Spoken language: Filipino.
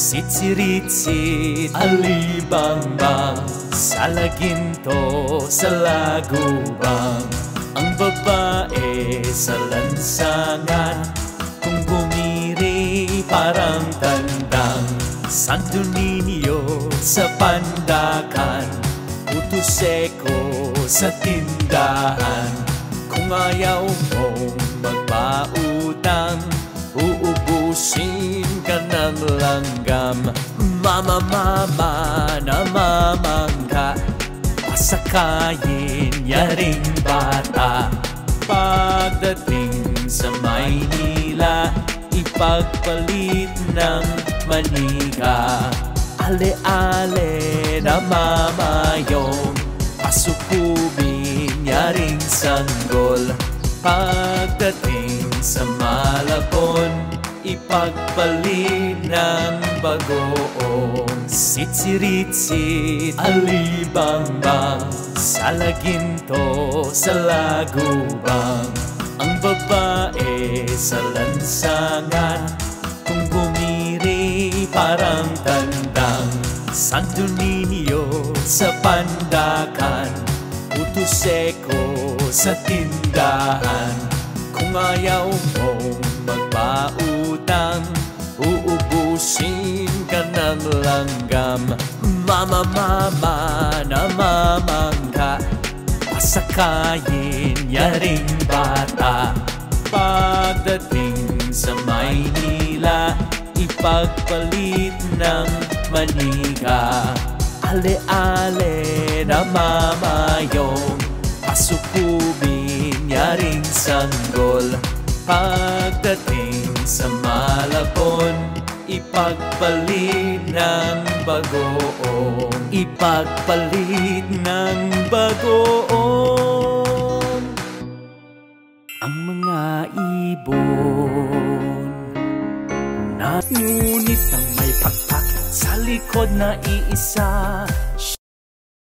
Sitsiritsit, alibangbang, sa laginto, sa lagubang. Ang babae sa lansangan, kung bumiri parang tandang. Santo Niño sa pandakan, puto seko sa tindahan. Kung ayaw mong magpautang, uubusin ka ng langgam. Mama, mama, namamangka, pasakayin yaring bata. Pagdating sa Maynila, ipagpalit ng manika. Ale-ale namamayong, pasukubin yaring sanggol. Pagdating sa Malabon, ipagpalit ng bagoong. Sitsiritsit, alibangbang, sa laginto, sa lagubang. Ang babae sa lansangan, kung bumiri parang tandang. Santo Niño sa pandakan, puto seko sa tindahan. Kung ayaw mong magpautang, uubusin ka ng langgam. Mama, mama, namamangka, pasakayin yaring bata. Pagdating sa Maynila, ipagpalit ng manika. Ale-ale namamayong, pasukubin yaring sanggol. Pagdating sa Malabon, ipagpalit ng bagoong. Ipagpalit ng bagoong. Ang mga ibon na ngunit ang may pakpak sa likod na iisa,